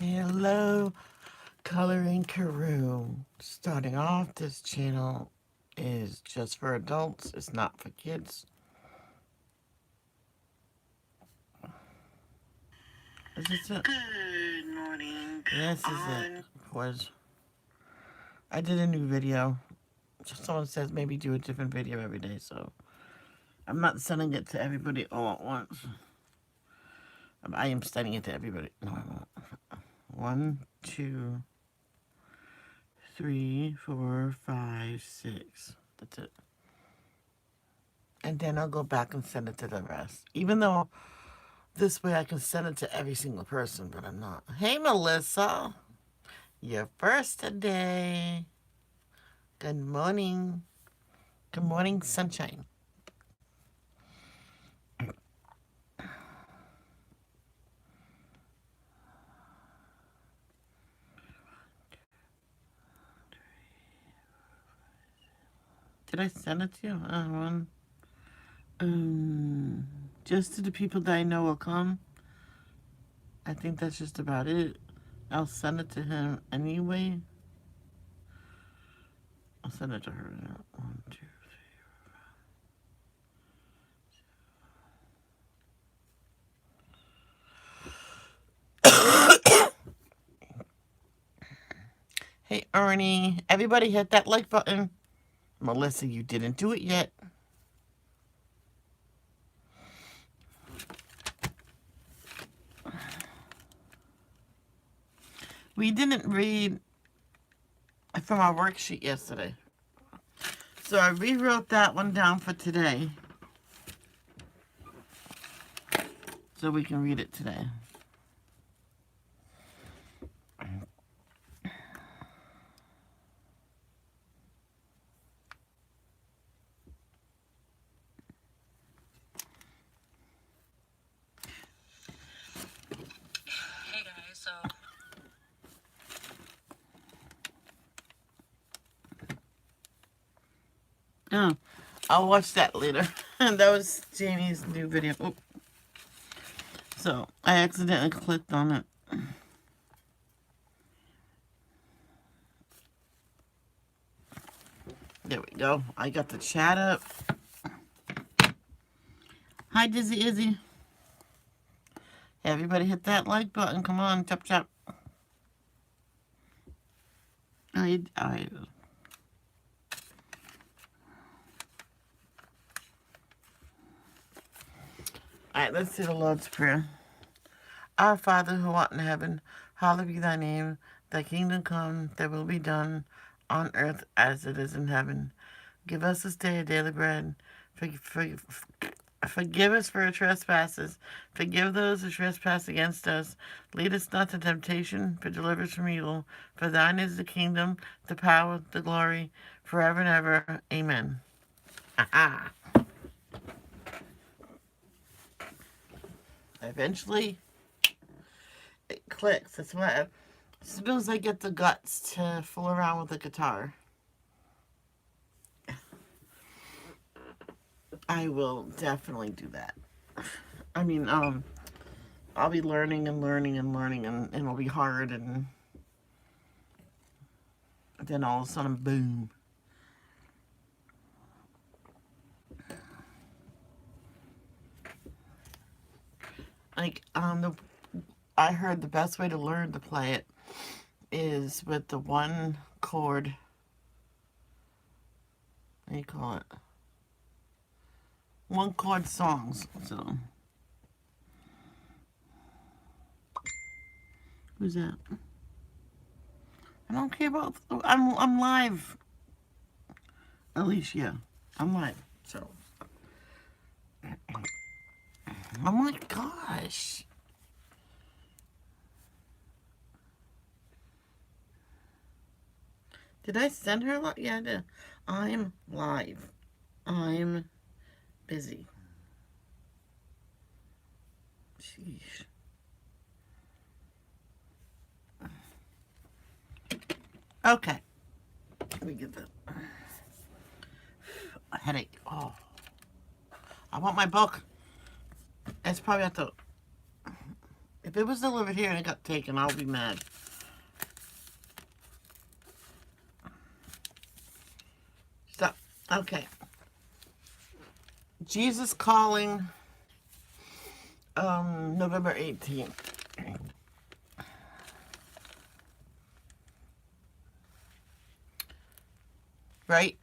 Hello, Coloring Karoom. Starting off, this channel is just for adults. It's not for kids. Is this it? Good morning. This is it. Was I did a new video. Someone says maybe do a different video every day, so I'm not sending it to everybody all at once. I am sending it to everybody. No, I won't. 1, 2, 3, 4, 5, 6. That's it. And then I'll go back and send it to the rest. Even though this way I can send it to every single person, but I'm not. Hey, Melissa. You're first today. Good morning. Good morning, sunshine. Did I send it to you? One. Just to the people that I know will come. I think that's just about it. I'll send it to him anyway. I'll send it to her. 1, 2, 3. Hey, Ernie. Everybody hit that like button. Melissa, you didn't do it yet. We didn't read from our worksheet yesterday. So I rewrote that one down for today. So we can read it today. Hey guys, so Oh, I'll watch that later. That was Jamie's new video. Oop. So I accidentally clicked on it. There we go. I got the chat up. Hi, Dizzy Izzy. Everybody hit that like button. Come on, chop chop. Alright, let's say the Lord's Prayer. Our Father who art in heaven, hallowed be thy name. Thy kingdom come, thy will be done, on earth as it is in heaven. Give us this day our daily bread. Forgive us for our trespasses. Forgive those who trespass against us. Lead us not to temptation, but deliver us from evil. For thine is the kingdom, the power, the glory, forever and ever. Amen. Aha. Eventually, it clicks. That's why, as soon as I get the guts to fool around with the guitar, I will definitely do that. I mean, I'll be learning and learning and learning, and it'll be hard, and then all of a sudden, boom. Like, I heard the best way to learn to play it is with the one chord, what do you call it? One chord songs. So, who's that? I don't care about. I'm live. Alicia, I'm live. So, oh my gosh. Did I send her a lot? Yeah, I did. I'm live. I'm busy. Sheesh. Okay. Let me get that. A headache. Oh. I want my book. It's probably at the If it was delivered here and it got taken, I'll be mad. Stop. Okay. Jesus Calling, November 18th. Right?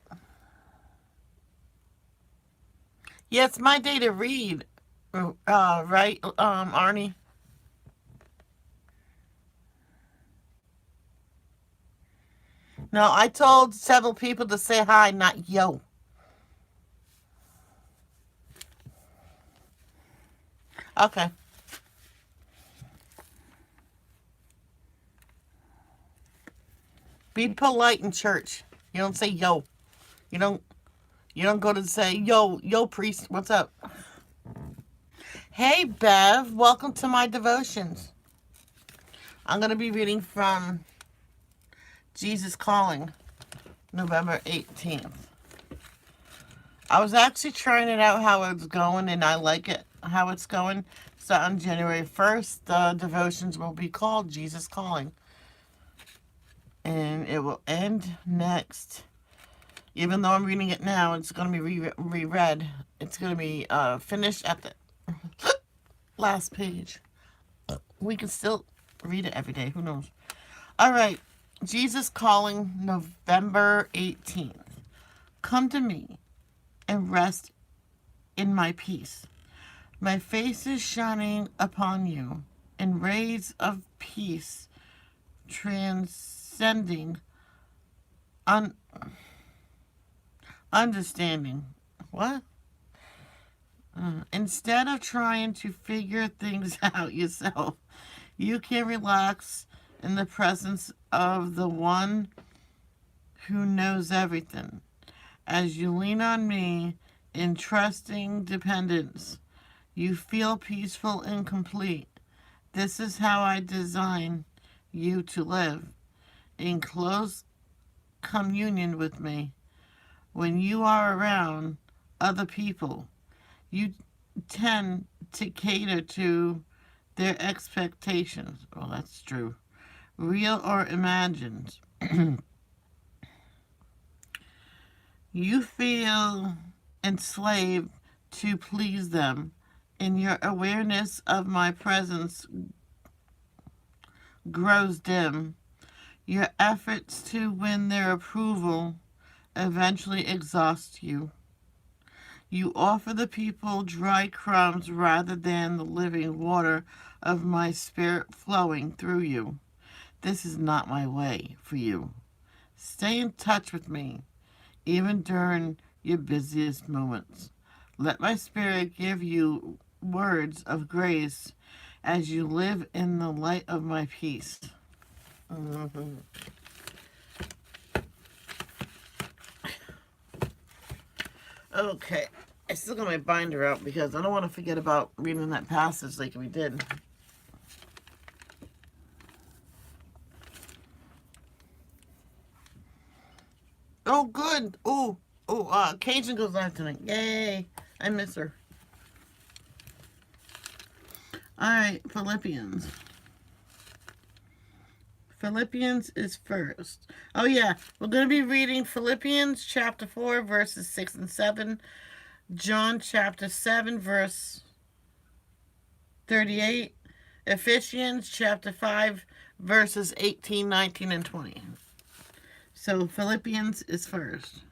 Yeah, it's my day to read. Right, Arnie? No, I told several people to say hi, not yo. Okay. Be polite in church. You don't say yo. You don't go to say yo priest, what's up? Hey Bev, welcome to my devotions. I'm going to be reading from Jesus Calling, November 18th. I was actually trying it out how it's going, and I like it how it's going. So on January 1st, the devotions will be called Jesus Calling. And it will end next. Even though I'm reading it now, it's going to be reread. It's going to be finished at the last page. We can still read it every day. Who knows? All right. Jesus Calling, November 18th. Come to me and rest in my peace. My face is shining upon you in rays of peace, transcending understanding. What? Instead of trying to figure things out yourself, you can relax in the presence of the one who knows everything. As you lean on me in trusting dependence, you feel peaceful and complete. This is how I design you to live, in close communion with me. When you are around other people, you tend to cater to their expectations. Well, that's true. Real or imagined. You feel enslaved to please them, and your awareness of my presence grows dim. Your efforts to win their approval eventually exhaust you. You offer the people dry crumbs rather than the living water of my spirit flowing through you. This is not my way for you. Stay in touch with me, even during your busiest moments. Let my spirit give you words of grace as you live in the light of my peace. Mm-hmm. Okay, I still got my binder out because I don't want to forget about reading that passage like we did. Oh, good. Cajun goes live tonight. Yay. I miss her. All right, Philippians. Philippians is first. Oh, yeah. We're going to be reading Philippians chapter 4, verses 6 and 7. John chapter 7, verse 38. Ephesians chapter 5, verses 18, 19, and 20. So Philippians is first.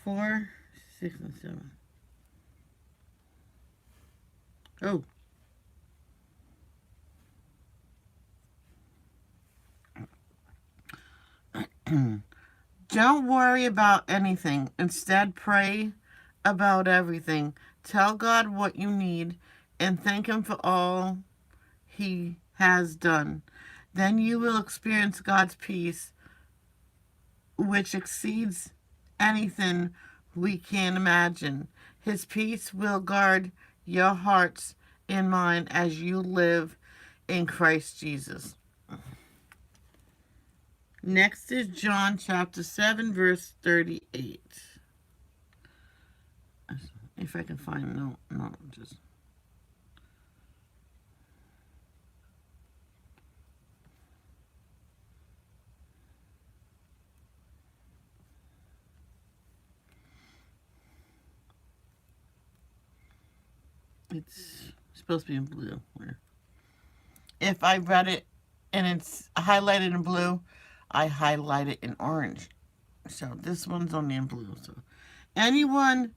Four, 6, and 7. Oh. Don't worry about anything. Instead, pray about everything. Tell God what you need and thank Him for all He has done. Then you will experience God's peace, which exceeds anything we can imagine. His peace will guard your hearts and mind as you live in Christ Jesus. Next is John chapter 7, verse 38. If I can find, no, just. It's supposed to be in blue. Where? If I read it and it's highlighted in blue, I highlight it in orange. So this one's only in blue. So anyone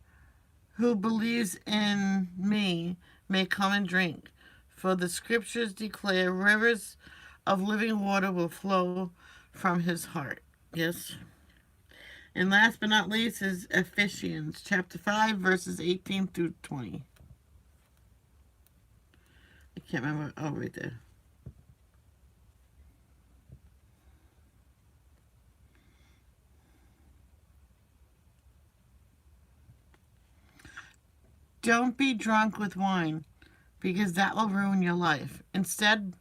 who believes in me may come and drink. For the scriptures declare rivers of living water will flow from his heart. Yes. And last but not least is Ephesians chapter 5, verses 18 through 20. I can't remember. Oh, right there. Don't be drunk with wine, because that will ruin your life. Instead,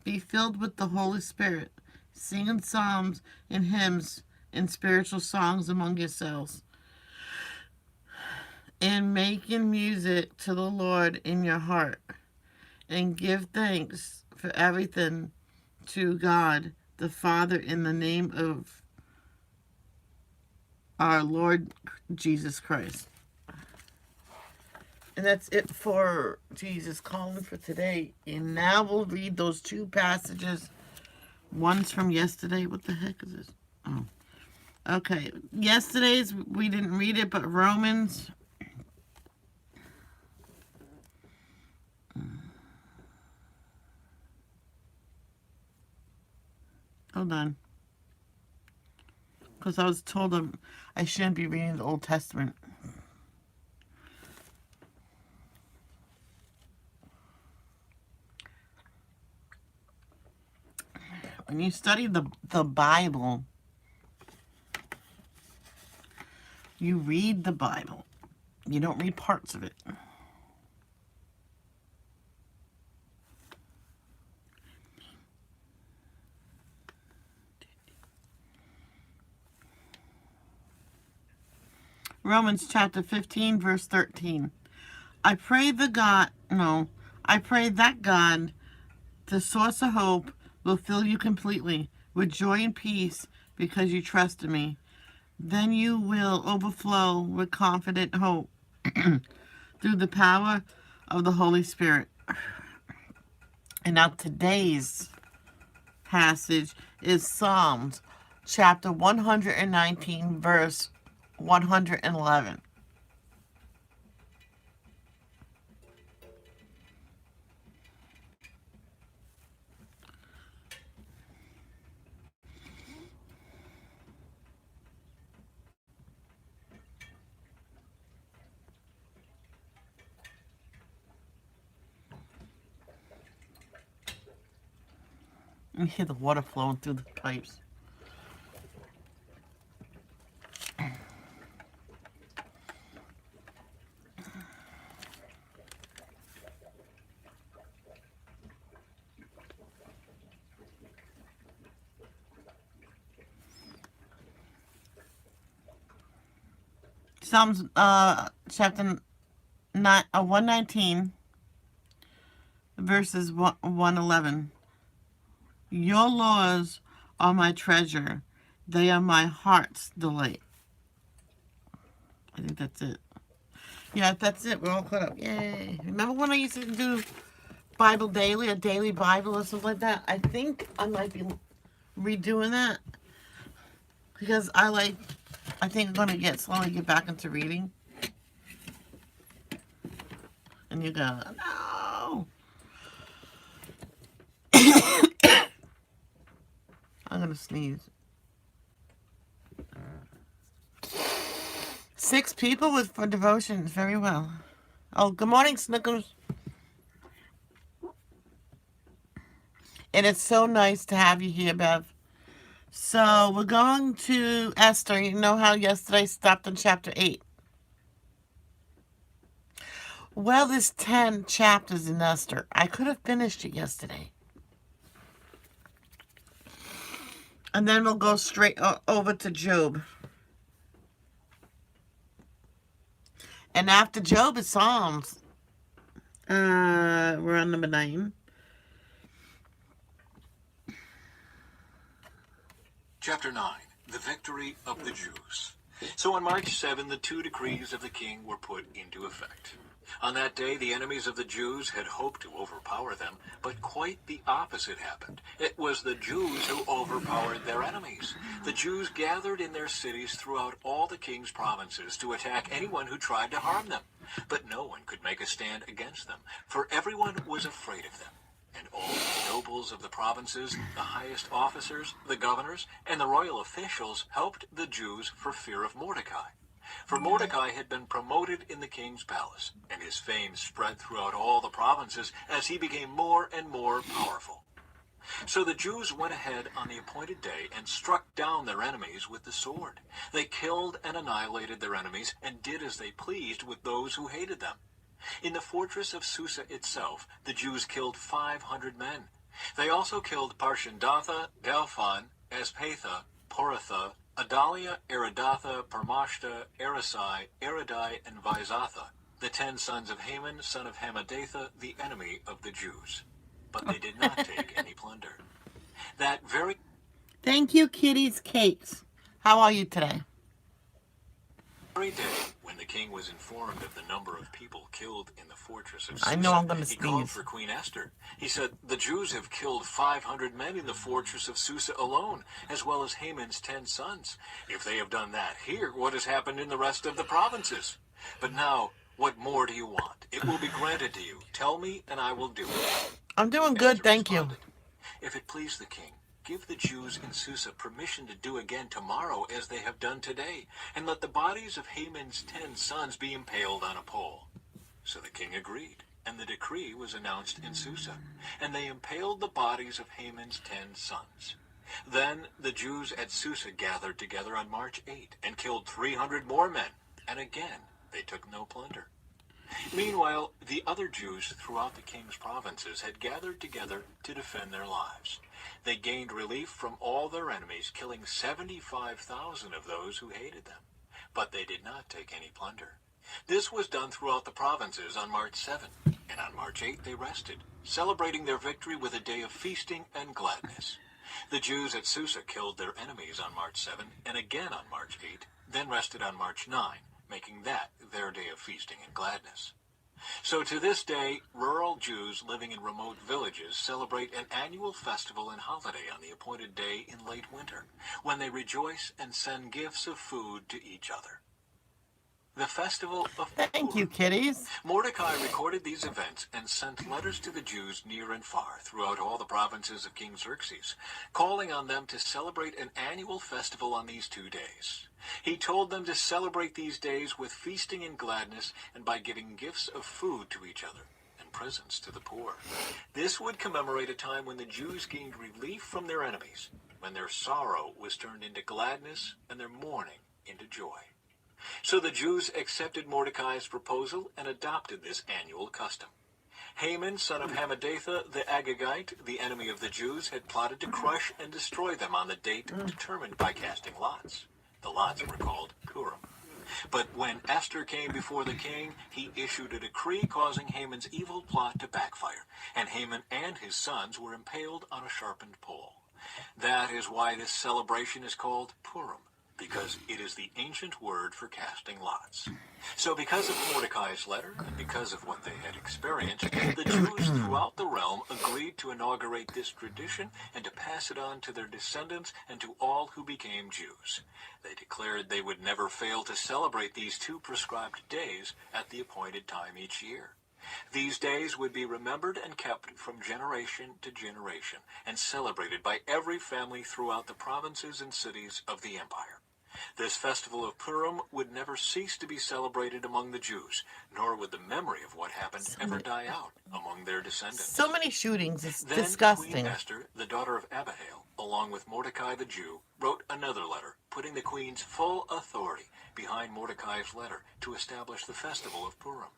be filled with the Holy Spirit, singing psalms and hymns and spiritual songs among yourselves, and making music to the Lord in your heart, and give thanks for everything to God the Father in the name of our Lord Jesus Christ. And that's it for Jesus Calling for today. And now we'll read those two passages. One's from yesterday. What the heck is this? Oh. Okay. Yesterday's, we didn't read it, but Romans. Hold on. Because I was told I shouldn't be reading the Old Testament. When you study the Bible, you read the Bible. You don't read parts of it. Romans chapter 15, verse 13. I pray that God, the source of hope, will fill you completely with joy and peace because you trust in me. Then you will overflow with confident hope through the power of the Holy Spirit. And now today's passage is Psalms chapter 119, verse 111. You hear the water flowing through the pipes. Psalms chapter 119, verses 111. Your laws are my treasure. They are my heart's delight. I think that's it. Yeah, that's it. We're all caught up. Yay. Remember when I used to do Bible Daily, a daily Bible or something like that? I think I might be redoing that. Because I think I'm going to slowly get back into reading. And you go, no. I'm going to sneeze. 6 people for devotions. Very well. Oh, good morning, Snickers. And it's so nice to have you here, Bev. So we're going to Esther. You know how yesterday stopped in chapter 8? Well, there's 10 chapters in Esther. I could have finished it yesterday. And then we'll go straight over to Job. And after Job is Psalms. We're on number 9. Chapter 9. The Victory of the Jews. So on March 7, the 2 decrees of the king were put into effect. On that day, the enemies of the Jews had hoped to overpower them, but quite the opposite happened. It was the Jews who overpowered their enemies. The Jews gathered in their cities throughout all the king's provinces to attack anyone who tried to harm them. But no one could make a stand against them, for everyone was afraid of them. And all the nobles of the provinces, the highest officers, the governors, and the royal officials helped the Jews for fear of Mordecai. For Mordecai had been promoted in the king's palace, and his fame spread throughout all the provinces as he became more and more powerful. So the Jews went ahead on the appointed day and struck down their enemies with the sword. They killed and annihilated their enemies and did as they pleased with those who hated them. In the fortress of Susa itself, the Jews killed 500 men. They also killed Parshandatha, Dalphon, Aspatha, Poratha, Adalia, Aridatha, Parmashta, Arisai, Aridai, and Vizatha, the 10 sons of Haman, son of Hammedatha, the enemy of the Jews. But they did not take any plunder. That very Thank you, Kitty's Cakes. How are you today? day, when the king was informed of the number of people killed in the fortress of I Susa, know I'm gonna he called sneeze. for Queen Esther. He said, "The Jews have killed 500 men in the fortress of Susa alone, as well as Haman's 10 sons. If they have done that here, what has happened in the rest of the provinces? But now, what more do you want? It will be granted to you. Tell me, and I will do it." I'm doing good, Esther thank you. responded, "If it please the king, give the Jews in Susa permission to do again tomorrow as they have done today, and let the bodies of Haman's 10 sons be impaled on a pole." So the king agreed, and the decree was announced in Susa, and they impaled the bodies of Haman's 10 sons. Then the Jews at Susa gathered together on March 8 and killed 300 more men, and again they took no plunder. Meanwhile, the other Jews throughout the king's provinces had gathered together to defend their lives. They gained relief from all their enemies, killing 75,000 of those who hated them. But they did not take any plunder. This was done throughout the provinces on March 7, and on March 8 they rested, celebrating their victory with a day of feasting and gladness. The Jews at Susa killed their enemies on March 7 and again on March 8, then rested on March 9, making that their day of feasting and gladness. So to this day, rural Jews living in remote villages celebrate an annual festival and holiday on the appointed day in late winter, when they rejoice and send gifts of food to each other. The Festival of Thank you, Purim. kitties. Mordecai recorded these events and sent letters to the Jews near and far throughout all the provinces of King Xerxes, calling on them to celebrate an annual festival on these 2 days. He told them to celebrate these days with feasting and gladness and by giving gifts of food to each other and presents to the poor. This would commemorate a time when the Jews gained relief from their enemies, when their sorrow was turned into gladness and their mourning into joy. So the Jews accepted Mordecai's proposal and adopted this annual custom. Haman, son of Hammedatha, the Agagite, the enemy of the Jews, had plotted to crush and destroy them on the date determined by casting lots. The lots were called Purim. But when Esther came before the king, he issued a decree causing Haman's evil plot to backfire, and Haman and his sons were impaled on a sharpened pole. That is why this celebration is called Purim, because it is the ancient word for casting lots. So because of Mordecai's letter, and because of what they had experienced, the Jews throughout the realm agreed to inaugurate this tradition and to pass it on to their descendants and to all who became Jews. They declared they would never fail to celebrate these 2 prescribed days at the appointed time each year. These days would be remembered and kept from generation to generation, and celebrated by every family throughout the provinces and cities of the empire. This festival of Purim would never cease to be celebrated among the Jews, nor would the memory of what happened ever die out among their descendants. So many shootings. It's Then disgusting. Queen Esther, the daughter of Abihail, along with Mordecai the Jew, wrote another letter, putting the queen's full authority behind Mordecai's letter to establish the festival of Purim.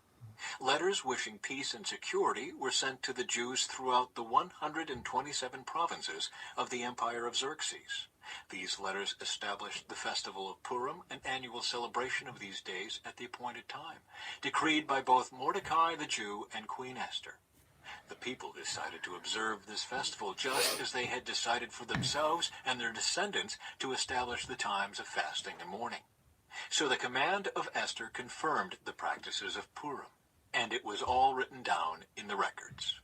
Letters wishing peace and security were sent to the Jews throughout the 127 provinces of the empire of Xerxes. These letters established the festival of Purim, an annual celebration of these days at the appointed time, decreed by both Mordecai the Jew and Queen Esther. The people decided to observe this festival just as they had decided for themselves and their descendants to establish the times of fasting and mourning. So the command of Esther confirmed the practices of Purim, and it was all written down in the records.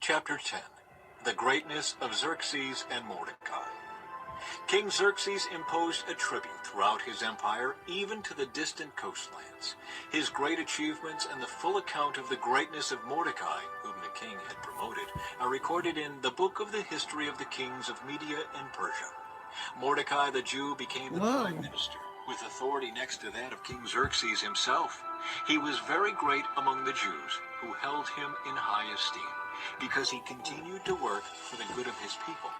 Chapter 10. The Greatness of Xerxes and Mordecai. King Xerxes imposed a tribute throughout his empire, even to the distant coastlands. His great achievements and the full account of the greatness of Mordecai, whom the king had promoted, are recorded in the Book of the History of the Kings of Media and Persia. Mordecai the Jew became the prime minister, with authority next to that of King Xerxes himself. He was very great among the Jews, who held him in high esteem, because he continued to work for the good of his people.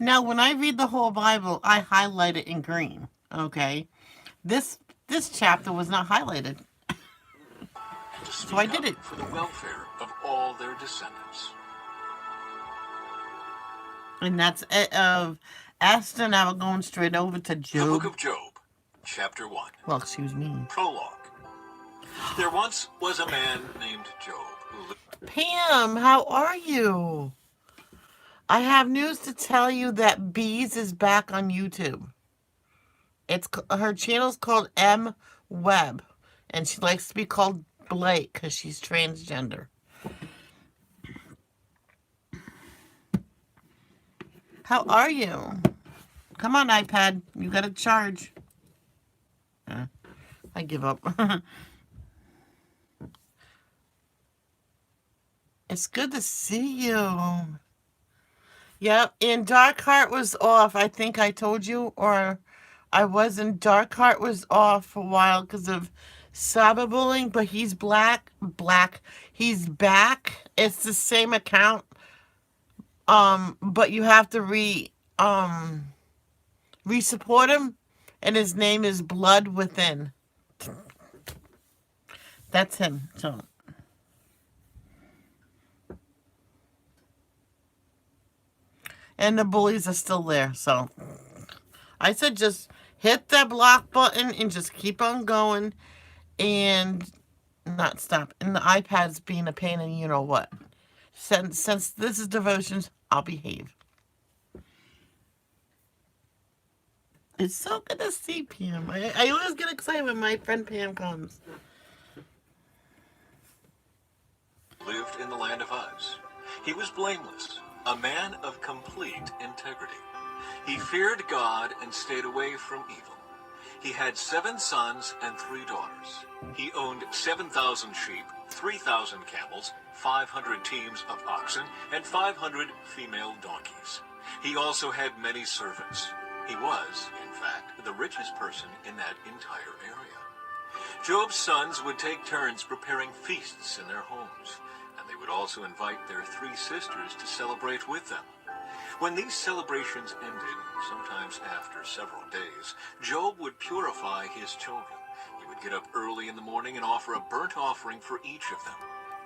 Now, when I read the whole Bible, I highlight it in green. Okay, this chapter was not highlighted, To so I speak did up it. for the welfare of all their descendants. And that's it of Esther. Now we're going straight over to The Book Job. of Job, Chapter 1. Well, excuse me. Prologue. There once was a man named Job who lived. Pam, how are you? I have news to tell you that Bees is back on YouTube. Her channel's called M Web, and she likes to be called Blake because she's transgender. How are you? Come on, iPad. You got to charge. I give up. It's good to see you. Yep, and Darkheart was off. I think I told you, or I wasn't. Darkheart was off for a while because of cyberbullying, but he's black. He's back. It's the same account. But you have to re-support him, and his name is Blood Within. That's him. So. And the bullies are still there, so I said just hit that block button and just keep on going and not stop. And the iPad's being a pain in you know what. Since this is devotions, I'll behave. It's so good to see Pam. I always get excited when my friend Pam comes. Lived in the land of Uz. He was blameless, a man of complete integrity. He feared God and stayed away from evil. He had 7 sons and 3 daughters. He owned 7,000 sheep, 3,000 camels, 500 teams of oxen, and 500 female donkeys. He also had many servants. He was, in fact, the richest person in that entire area. Job's sons would take turns preparing feasts in their homes, and they would also invite their 3 sisters to celebrate with them. When these celebrations ended, sometimes after several days, Job would purify his children. He would get up early in the morning and offer a burnt offering for each of them.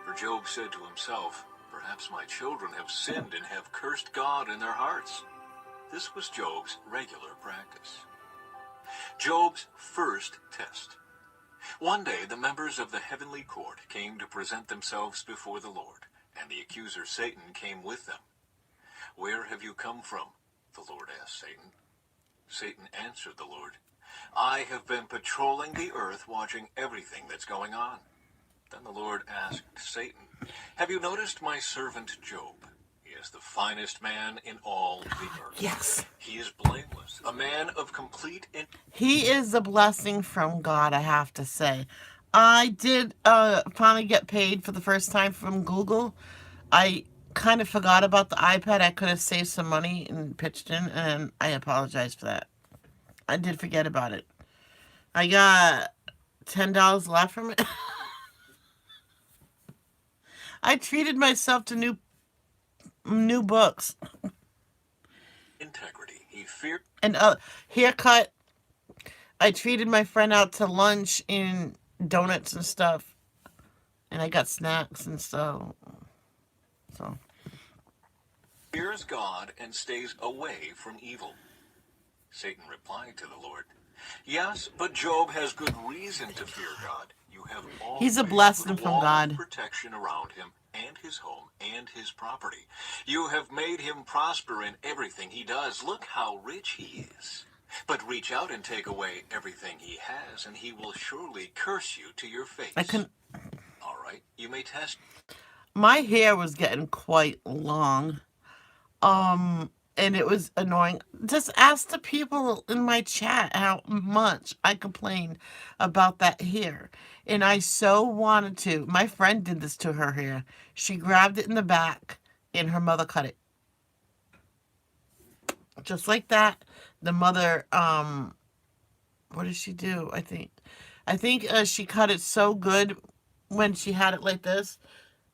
For Job said to himself, "Perhaps my children have sinned and have cursed God in their hearts." This was Job's regular practice. Job's first test. One day the members of the heavenly court came to present themselves before the Lord, and the accuser Satan came with them. "Where have you come from?" the Lord asked Satan. Satan answered the Lord, "I have been patrolling the earth, watching everything that's going on." Then the Lord asked Satan, "Have you noticed my servant Job? He is the finest man in all the earth. Yes. He is blameless, a man of complete He is a blessing from God, I have to say. I did finally get paid for the first time from Google. I kind of forgot about the iPad. I could have saved some money and pitched in, and I apologize for that. I did forget about it. I got $10 left from it. I treated myself to new books integrity. He feared and haircut. I treated my friend out to lunch and donuts and stuff, and I got snacks and stuff. So fears God and stays away from evil. Satan replied to the Lord, "Yes, but Job has good reason to fear God. You have He's a always blessing put a from wall of God. protection around him and his home and his property. You have made him prosper in everything he does. Look how rich he is. But reach out and take away everything he has, and he will surely curse you to your face." I couldn't. All right, you may test. My hair was getting quite long. And it was annoying. Just ask the people in my chat how much I complained about that hair. And I so wanted to. My friend did this to her hair. She grabbed it in the back and her mother cut it. Just like that. The mother, what did she do? I think she cut it so good when she had it like this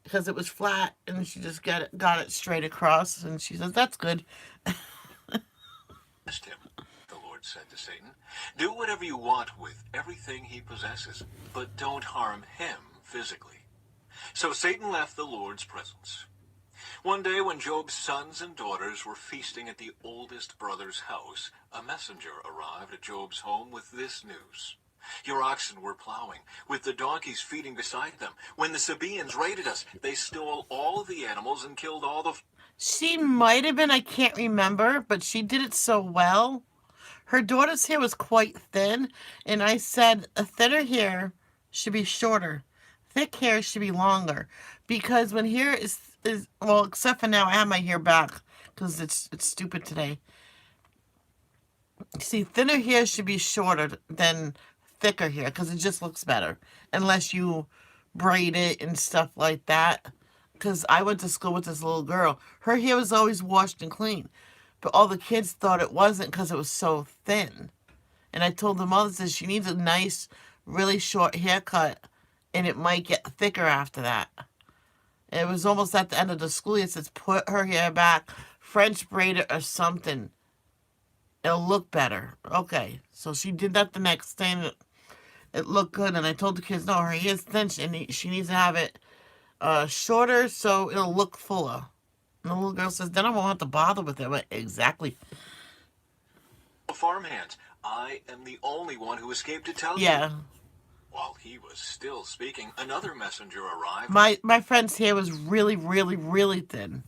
because it was flat and she just got it straight across and she says, "That's good." Him, the Lord said to Satan. "Do whatever you want with everything he possesses, but don't harm him physically." So Satan left the Lord's presence. One day when Job's sons and daughters were feasting at the oldest brother's house, a messenger arrived at Job's home with this news. "Your oxen were plowing, with the donkeys feeding beside them. When the Sabaeans raided us, they stole all of the animals and killed all the..." She might have been, I can't remember, but she did it so well. Her daughter's hair was quite thin, and I said a thinner hair should be shorter. Thick hair should be longer. Because when hair is well, except for now, I have my hair back because it's stupid today. See, thinner hair should be shorter than thicker hair because it just looks better. Unless you braid it and stuff like that. Because I went to school with this little girl. Her hair was always washed and clean. But all the kids thought it wasn't because it was so thin. And I told the mother that she needs a nice, really short haircut. And it might get thicker after that. And it was almost at the end of the school year. It says, put her hair back, French braid it or something. It'll look better. Okay. So she did that the next day. And it looked good. And I told the kids, no, her hair's thin. And she needs to have it shorter so it'll look fuller. And the little girl says, then I won't have to bother with it. But exactly. farmhands. I am the only one who escaped to tell you. Yeah. While he was still speaking, another messenger arrived. My friend's hair was really, really, really thin.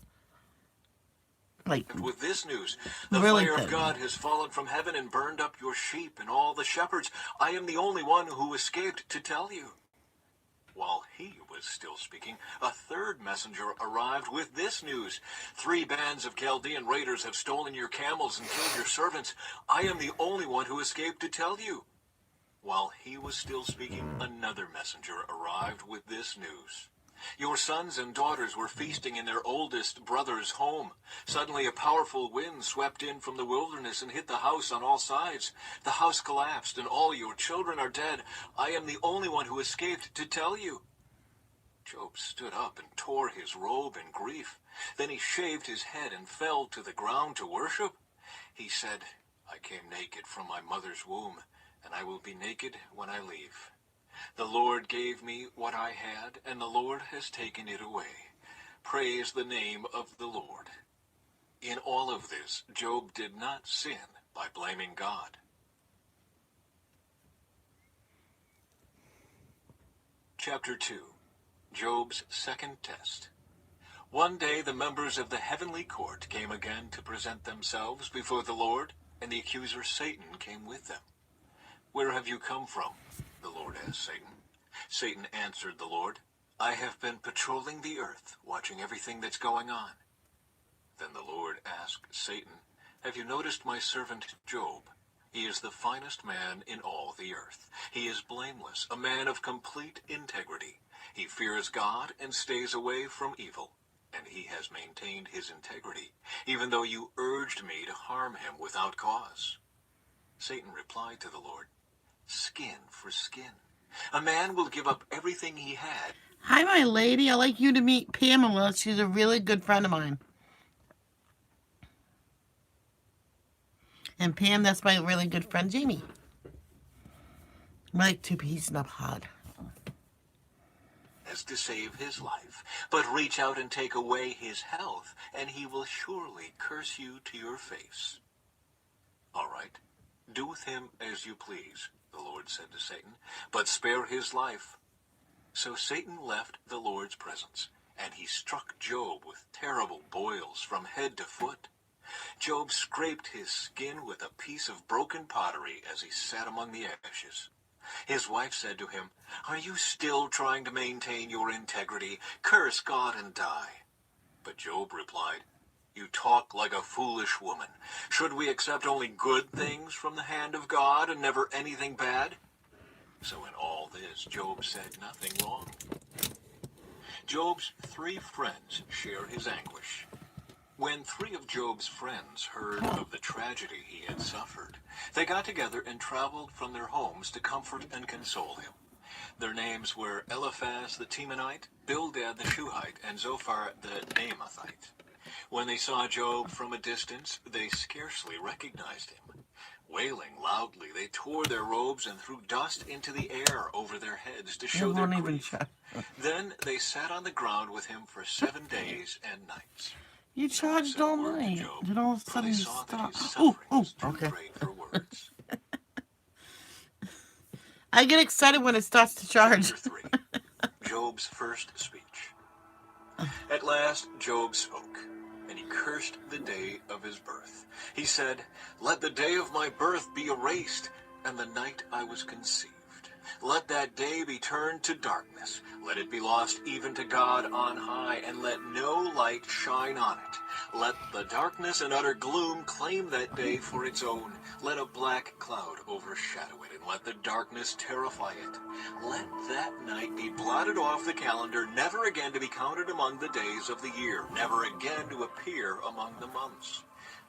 Like, With this news, the really fire thin. of God has fallen from heaven and burned up your sheep and all the shepherds. I am the only one who escaped to tell you. While he was still speaking, a third messenger arrived with this news. 3 bands of Chaldean raiders have stolen your camels and killed your servants. I am the only one who escaped to tell you. While he was still speaking, another messenger arrived with this news. Your sons and daughters were feasting in their oldest brother's home. Suddenly a powerful wind swept in from the wilderness and hit the house on all sides. The house collapsed and all your children are dead. I am the only one who escaped to tell you. Job stood up and tore his robe in grief. Then he shaved his head and fell to the ground to worship. He said, I came naked from my mother's womb, and I will be naked when I leave. The Lord gave me what I had, and the Lord has taken it away. Praise the name of the Lord. In all of this, Job did not sin by blaming God. Chapter 2. Job's second test. One day the members of the heavenly court came again to present themselves before the Lord, and the accuser Satan came with them. Where have you come from? The Lord asked Satan. Satan answered the Lord, I have been patrolling the earth, watching everything that's going on. Then the Lord asked Satan, have you noticed my servant Job? He is the finest man in all the earth. He is blameless, a man of complete integrity. He fears God and stays away from evil, and he has maintained his integrity, even though you urged me to harm him without cause. Satan replied to the Lord, skin for skin. A man will give up everything he had. Hi, my lady. I'd like you to meet Pamela. She's a really good friend of mine. And Pam, that's my really good friend, Jamie. We like 2 peas and a pod. as to save his life, but reach out and take away his health, and he will surely curse you to your face. All right, do with him as you please, the Lord said to Satan, but spare his life. So Satan left the Lord's presence, and he struck Job with terrible boils from head to foot. Job scraped his skin with a piece of broken pottery as he sat among the ashes. His wife said to him, "Are you still trying to maintain your integrity? Curse God and die." But Job replied, "You talk like a foolish woman. Should we accept only good things from the hand of God and never anything bad?" So in all this, Job said nothing wrong. Job's 3 friends share his anguish. When 3 of Job's friends heard of the tragedy he had suffered, they got together and traveled from their homes to comfort and console him. Their names were Eliphaz the Temanite, Bildad the Shuhite, and Zophar the Naamathite. When they saw Job from a distance, they scarcely recognized him. Wailing loudly, they tore their robes and threw dust into the air over their heads to show their won't even grief. try. Then they sat on the ground with him for 7 days and nights. You No one charged said a all word to night. Job, Then all of a for sudden they you saw that stop. his Oh, suffering oh, was too okay. great for words. I get excited when it starts to charge. Chapter 3. Job's first speech. At last Job spoke, and he cursed the day of his birth. He said, "Let the day of my birth be erased, and the night I was conceived. Let that day be turned to darkness. Let it be lost even to God on high, and let no light shine on it. Let the darkness and utter gloom claim that day for its own. Let a black cloud overshadow it, and let the darkness terrify it. Let that night be blotted off the calendar, never again to be counted among the days of the year, never again to appear among the months.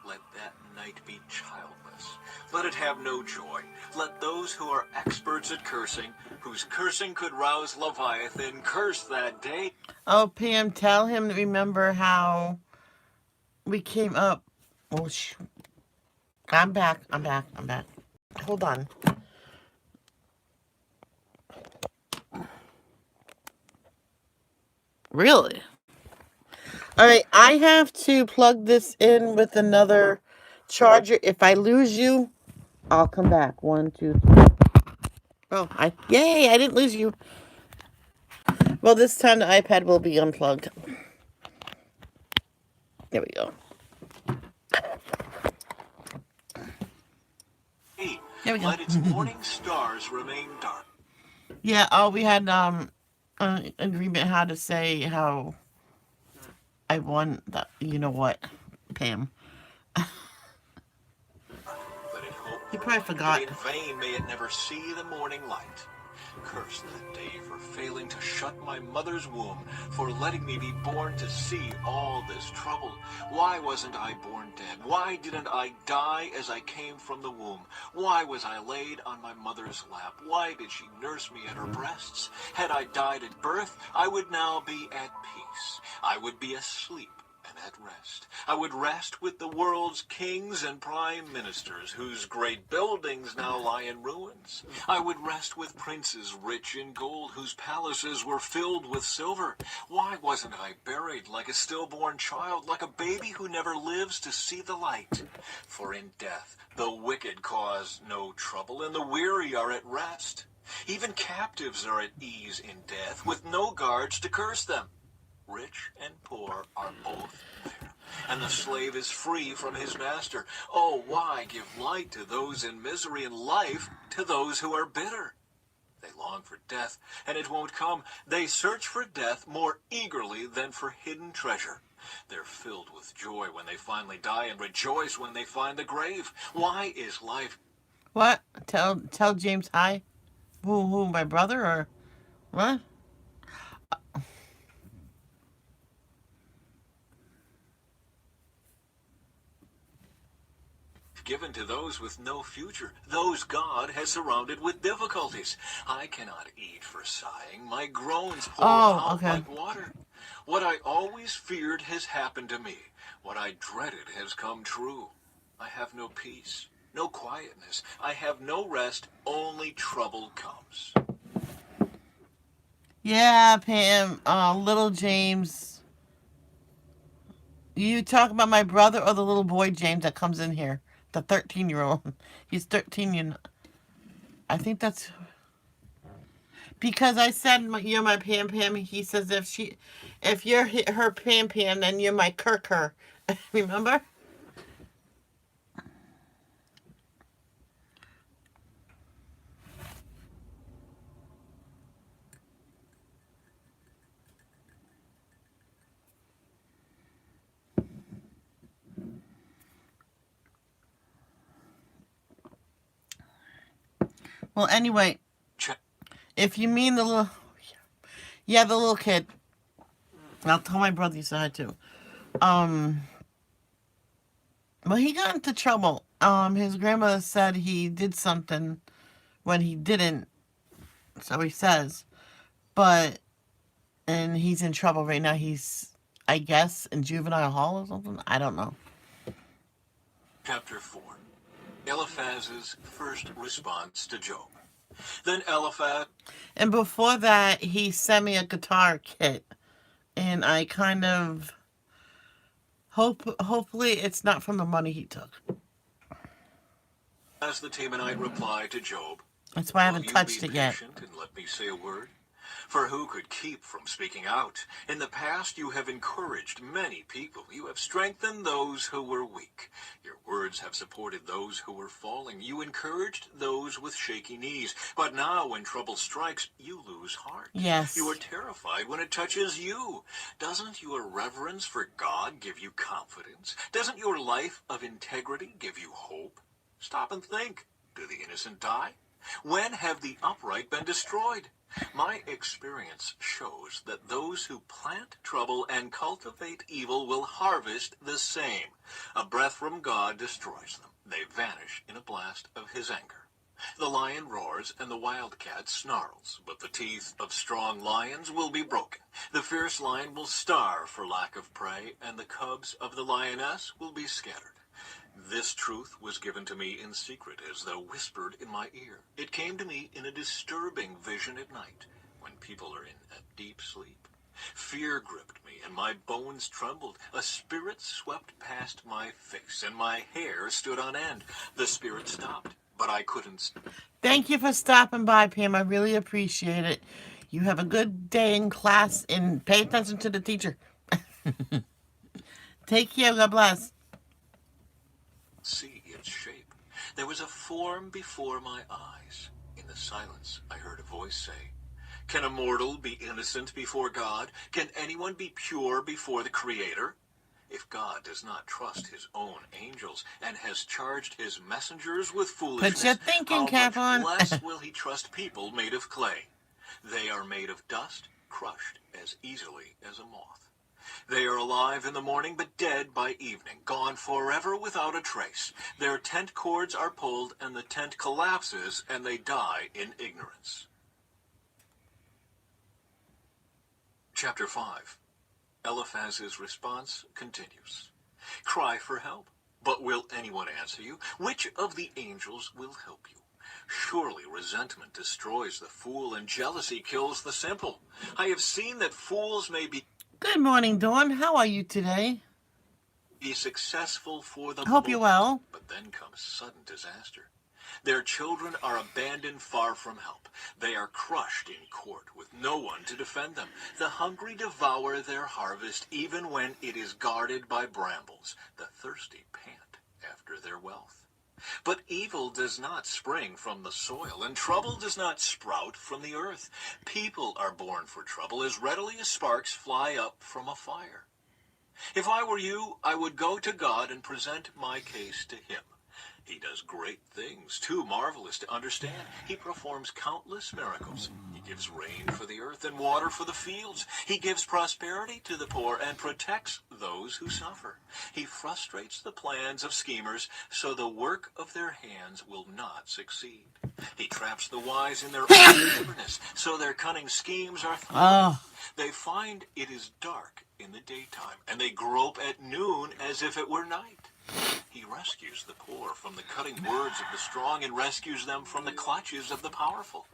Let that night be childless. Let it have no joy. Let those who are experts at cursing, whose cursing could rouse Leviathan, curse that day." Oh, Pam, tell him to remember how we came up. Oh, I'm back. I'm back. I'm back. Hold on. Really? All right, I have to plug this in with another charger. If I lose you, I'll come back. 1, 2, 3. Oh, yay! I didn't lose you. Well, this time the iPad will be unplugged. There we go. There we go. Let its morning stars remain dark. Yeah. Oh, we had an agreement how to say how I won. That you know what, Pam. Let it hope You for probably light, forgot. but in vain may it never see the morning light. Curse that day for failing to shut my mother's womb, for letting me be born to see all this trouble. Why wasn't I born dead? Why didn't I die as I came from the womb? Why was I laid on my mother's lap? Why did she nurse me at her breasts? Had I died at birth, I would now be at peace. I would be asleep and at rest. I would rest with the world's kings and prime ministers, whose great buildings now lie in ruins. I would rest with princes rich in gold, whose palaces were filled with silver. Why wasn't I buried like a stillborn child, like a baby who never lives to see the light? For in death the wicked cause no trouble, and the weary are at rest. Even captives are at ease in death, with no guards to curse them. Rich and poor are both there, and the slave is free from his master. Oh, why give light to those in misery and life to those who are bitter? They long for death, and it won't come. They search for death more eagerly than for hidden treasure. They're filled with joy when they finally die, and rejoice when they find the grave. Why is life... What? Tell James hi. Who? My brother or what? given to those with no future, those God has surrounded with difficulties? I cannot eat for sighing. My groans pour out like water. What I always feared has happened to me. What I dreaded has come true. I have no peace, no quietness. I have no rest. Only trouble comes. Yeah, Pam. Little James. You talk about my brother or the little boy James that comes in here? The 13-year-old. He's 13. I think that's because I said you're my Pam Pam. He says if you're her Pam Pam, then you're my Kirker. Remember? Well, anyway, Check. if you mean the little, yeah, the little kid. I'll tell my brother you said hi too. Um, well, he got into trouble. His grandmother said he did something when he didn't. So he says, but and he's in trouble right now. He's, I guess, in juvenile hall or something. I don't know. Chapter 4. Eliphaz's first response to Job. Then Eliphaz And before that, he sent me a guitar kit, and I kind of hopefully it's not from the money he took. the Temanite replied to Job, That's why I "Will haven't you touched be it yet. patient and let me say a word? For who could keep from speaking out? In the past you have encouraged many people. You have strengthened those who were weak. Your words have supported those who were falling. You encouraged those with shaky knees. But now when trouble strikes, you lose heart. Yes. You are terrified when it touches you. Doesn't your reverence for God give you confidence? Doesn't your life of integrity give you hope? Stop and think. Do the innocent die? When have the upright been destroyed? My experience shows that those who plant trouble and cultivate evil will harvest the same. A breath from God destroys them. They vanish in a blast of his anger. The lion roars and the wildcat snarls, but the teeth of strong lions will be broken. The fierce lion will starve for lack of prey, and the cubs of the lioness will be scattered. This truth was given to me in secret, as though whispered in my ear. It came to me in a disturbing vision at night, when people are in a deep sleep. Fear gripped me, and my bones trembled. A spirit swept past my face, and my hair stood on end. The spirit stopped, but I couldn't. Thank you for stopping by, Pam. I really appreciate it. You have a good day in class and pay attention to the teacher. Take care. God bless. See its shape. There was a form before my eyes. In the silence, I heard a voice say, "Can a mortal be innocent before God? Can anyone be pure before the Creator? If God does not trust his own angels and has charged his messengers with foolishness, Put your thinking how cap much on. less will he trust people made of clay? They are made of dust, crushed as easily as a moth. They are alive in the morning, but dead by evening, gone forever without a trace. Their tent cords are pulled, and the tent collapses, and they die in ignorance." Chapter 5. Eliphaz's response continues. Cry for help, but will anyone answer you? Which of the angels will help you? Surely resentment destroys the fool, and jealousy kills the simple. I have seen that fools may be Good morning, Dawn. How are you today? successful for the Hope you're well. but then comes sudden disaster. Their children are abandoned far from help. They are crushed in court with no one to defend them. The hungry devour their harvest even when it is guarded by brambles. The thirsty pant after their wealth. But evil does not spring from the soil, and trouble does not sprout from the earth. People are born for trouble as readily as sparks fly up from a fire. If I were you, I would go to God and present my case to him. He does great things, too marvelous to understand. He performs countless miracles. He gives rain for the earth and water for the fields. He gives prosperity to the poor and protects those who suffer. He frustrates the plans of schemers, so the work of their hands will not succeed. He traps the wise in their own cleverness, so their cunning schemes are thwarted. Oh, They find it is dark in the daytime, and they grope at noon as if it were night. He rescues the poor from the cutting words of the strong and rescues them from the clutches of the powerful.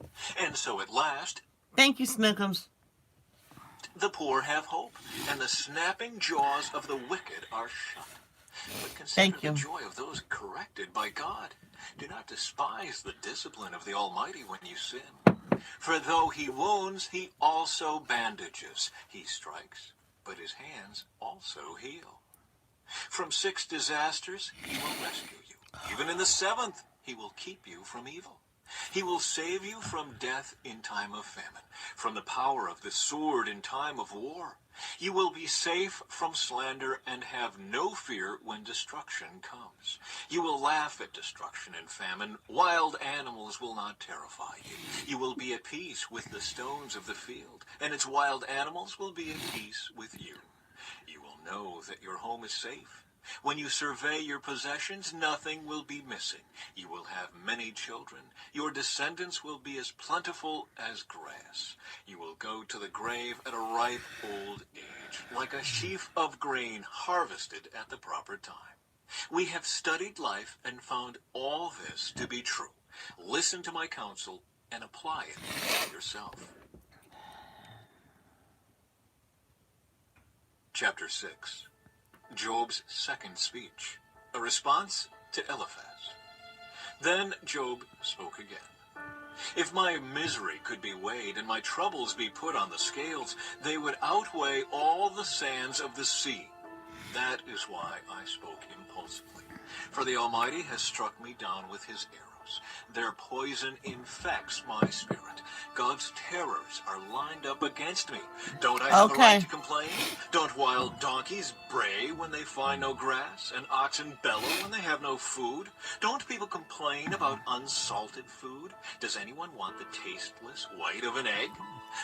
And so at last, thank you, Snookums. The poor have hope, and the snapping jaws of the wicked are shut. But consider Thank the you. joy of those corrected by God. Do not despise the discipline of the Almighty when you sin. For though he wounds, he also bandages. He strikes, but his hands also heal. From 6 disasters, he will rescue you. Even in the 7th, he will keep you from evil. He will save you from death in time of famine, from the power of the sword in time of war. You will be safe from slander and have no fear when destruction comes. You will laugh at destruction and famine. Wild animals will not terrify you. You will be at peace with the stones of the field, and its wild animals will be at peace with you. You will know that your home is safe. When you survey your possessions, nothing will be missing. You will have many children. Your descendants will be as plentiful as grass. You will go to the grave at a ripe old age, like a sheaf of grain harvested at the proper time. We have studied life and found all this to be true. Listen to my counsel and apply it yourself. Chapter 6. Job's second speech, a response to Eliphaz. Then Job spoke again. If my misery could be weighed and my troubles be put on the scales, they would outweigh all the sands of the sea. That is why I spoke impulsively. For the Almighty has struck me down with his arrows. Their poison infects my spirit. God's terrors are lined up against me. Don't I have a right to complain? Don't wild donkeys bray when they find no grass, and oxen bellow when they have no food? Don't people complain about unsalted food? Does anyone want the tasteless white of an egg?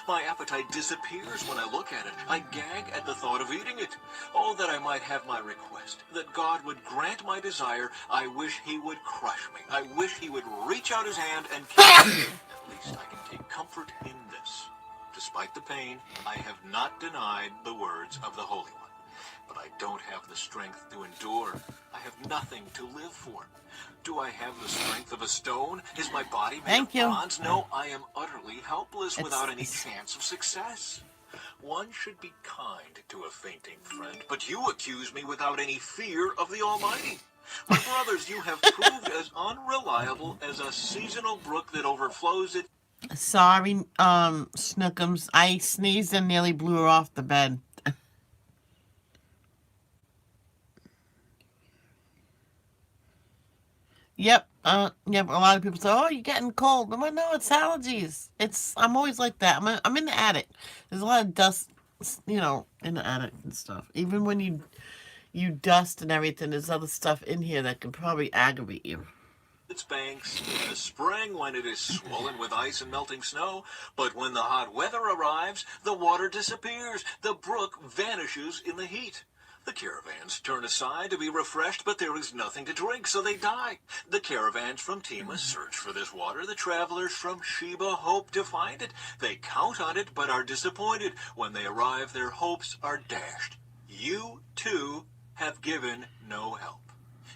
My appetite disappears when I look at it. I gag at the thought of eating it. Oh, that I might have my request, that God would grant my desire. I wish he would crush me. I wish he would reach out his hand and kill me. At least I can take comfort in this. Despite the pain, I have not denied the words of the Holy One. But I don't have the strength to endure. I have nothing to live for. Do I have the strength of a stone? Is my body made of bronze? No, I am utterly helpless without any chance of success. One should be kind to a fainting friend, but you accuse me without any fear of the Almighty. My brothers, you have proved as unreliable as a seasonal brook that overflows it. Sorry, Snookums. I sneezed and nearly blew her off the bed. Yep. Yep. A lot of people say, "Oh, you're getting cold." I'm like, "No, it's allergies. I'm always like that. I'm in the attic. There's a lot of dust, in the attic and stuff. Even when you dust and everything, there's other stuff in here that can probably aggravate you." Its banks in the spring when it is swollen with ice and melting snow, but when the hot weather arrives, the water disappears. The brook vanishes in the heat. The caravans turn aside to be refreshed, but there is nothing to drink, so they die. The caravans from Tema search for this water. The travelers from Sheba hope to find it. They count on it, but are disappointed. When they arrive, their hopes are dashed. You, too, have given no help.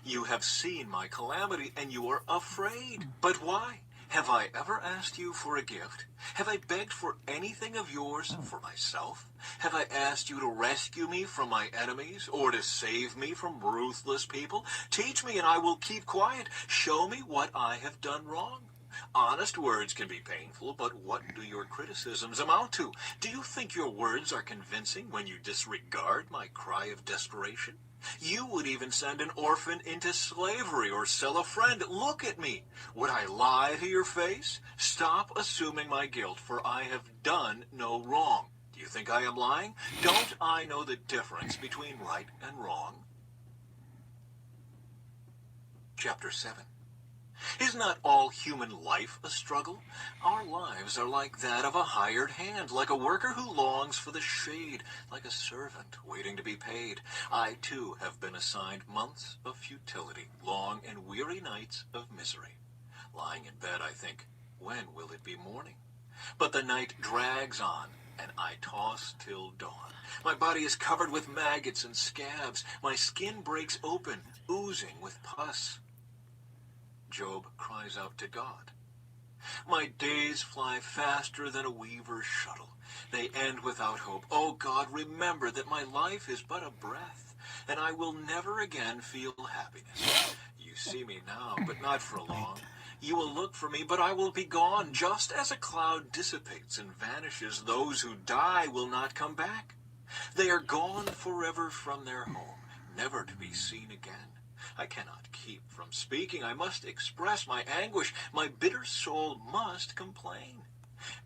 You have seen my calamity, and you are afraid. But why? Have I ever asked you for a gift? Have I begged for anything of yours for myself? Have I asked you to rescue me from my enemies, or to save me from ruthless people? Teach me, and I will keep quiet. Show me what I have done wrong. Honest words can be painful, but what do your criticisms amount to? Do you think your words are convincing when you disregard my cry of desperation? You would even send an orphan into slavery or sell a friend. Look at me. Would I lie to your face? Stop assuming my guilt, for I have done no wrong. Do you think I am lying? Don't I know the difference between right and wrong? Chapter 7. Is not all human life a struggle? Our lives are like that of a hired hand, like a worker who longs for the shade, like a servant waiting to be paid. I, too, have been assigned months of futility, long and weary nights of misery. Lying in bed, I think, when will it be morning? But the night drags on, and I toss till dawn. My body is covered with maggots and scabs. My skin breaks open, oozing with pus. Job cries out to God. My days fly faster than a weaver's shuttle. They end without hope. Oh God, remember that my life is but a breath, and I will never again feel happiness. You see me now, but not for long. You will look for me, but I will be gone. Just as a cloud dissipates and vanishes, those who die will not come back. They are gone forever from their home, never to be seen again. I cannot keep from speaking. I must express my anguish. My bitter soul must complain.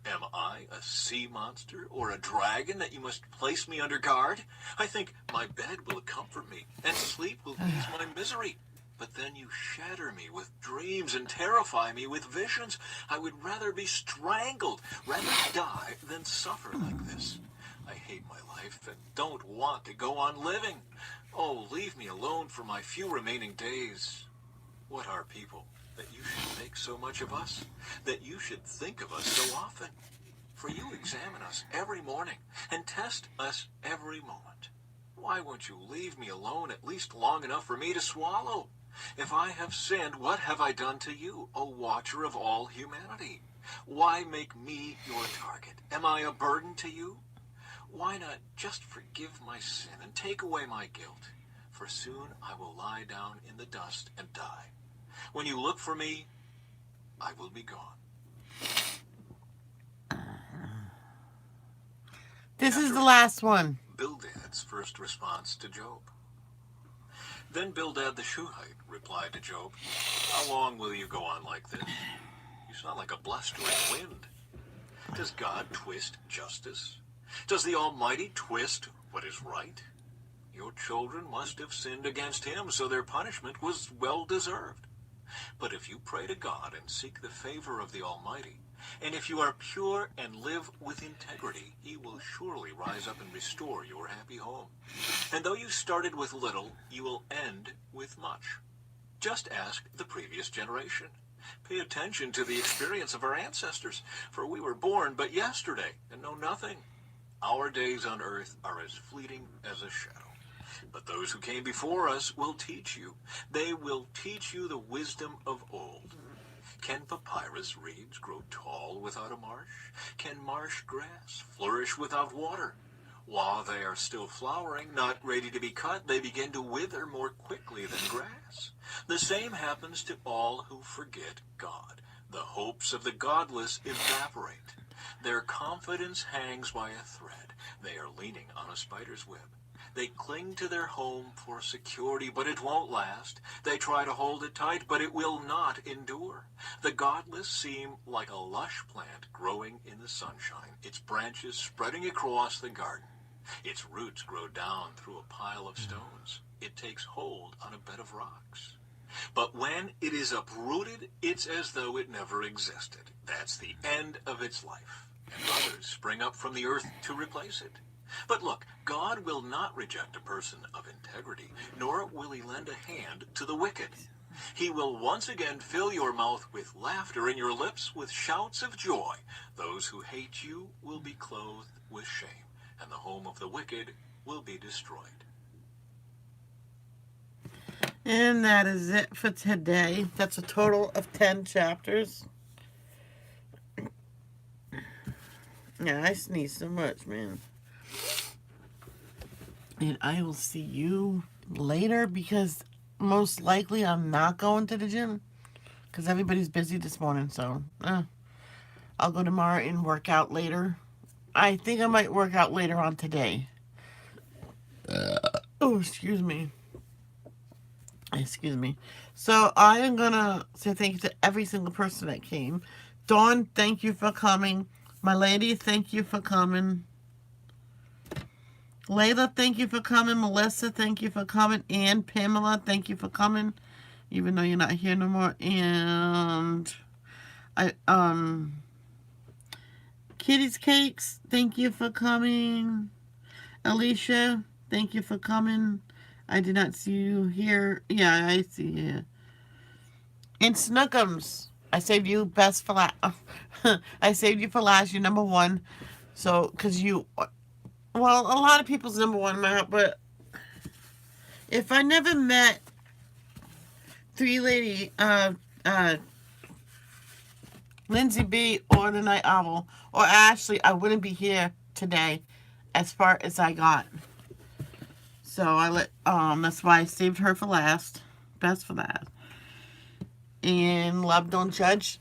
Am I a sea monster or a dragon that you must place me under guard? I think my bed will comfort me, and sleep will ease my misery. But then you shatter me with dreams and terrify me with visions. I would rather be strangled, rather die than suffer like this. I hate my life and don't want to go on living. Oh, leave me alone for my few remaining days. What are people, that you should make so much of us? That you should think of us so often? For you examine us every morning and test us every moment. Why won't you leave me alone at least long enough for me to swallow? If I have sinned, what have I done to you, O watcher of all humanity? Why make me your target? Am I a burden to you? Why not just forgive my sin and take away my guilt? For soon I will lie down in the dust and die. When you look for me, I will be gone. This is the last one. Bildad's first response to Job. Then Bildad the Shuhite replied to Job, "How long will you go on like this? You sound like a blustering wind. Does God twist justice? Does the Almighty twist what is right? Your children must have sinned against him, so their punishment was well deserved. But if you pray to God and seek the favor of the Almighty, and if you are pure and live with integrity, he will surely rise up and restore your happy home. And though you started with little, you will end with much. Just ask the previous generation. Pay attention to the experience of our ancestors, for we were born but yesterday and know nothing. Our days on earth are as fleeting as a shadow. But those who came before us will teach you. They will teach you the wisdom of old. Can papyrus reeds grow tall without a marsh? Can marsh grass flourish without water? While they are still flowering, not ready to be cut, they begin to wither more quickly than grass. The same happens to all who forget God. The hopes of the godless evaporate. Their confidence hangs by a thread. They are leaning on a spider's web. They cling to their home for security, but it won't last. They try to hold it tight, but it will not endure. The godless seem like a lush plant growing in the sunshine, its branches spreading across the garden. Its roots grow down through a pile of stones. It takes hold on a bed of rocks. But when it is uprooted, it's as though it never existed. That's the end of its life. And others spring up from the earth to replace it. But look, God will not reject a person of integrity, nor will he lend a hand to the wicked. He will once again fill your mouth with laughter and your lips with shouts of joy. Those who hate you will be clothed with shame, and the home of the wicked will be destroyed. And that is it for today. That's a total of 10 chapters. Yeah, I sneeze so much, man. And I will see you later because most likely I'm not going to the gym because everybody's busy this morning. So I'll go tomorrow and work out later. I think I might work out later on today. Oh, excuse me. Excuse me. So I am going to say thank you to every single person that came. Dawn, thank you for coming. My lady, thank you for coming. Layla, thank you for coming. Melissa, thank you for coming. And Pamela, thank you for coming. Even though you're not here no more. And Kitty's Cakes, thank you for coming. Alicia, thank you for coming. I did not see you here. Yeah, I see you. And Snookums, I saved you best for last. I saved you for last. You're number one. So, because you... Well, a lot of people's number one, but if I never met Lindsay B or the Night Owl or Ashley, I wouldn't be here today as far as I got. So that's why I saved her for last. Best for last. And Love Don't Judge.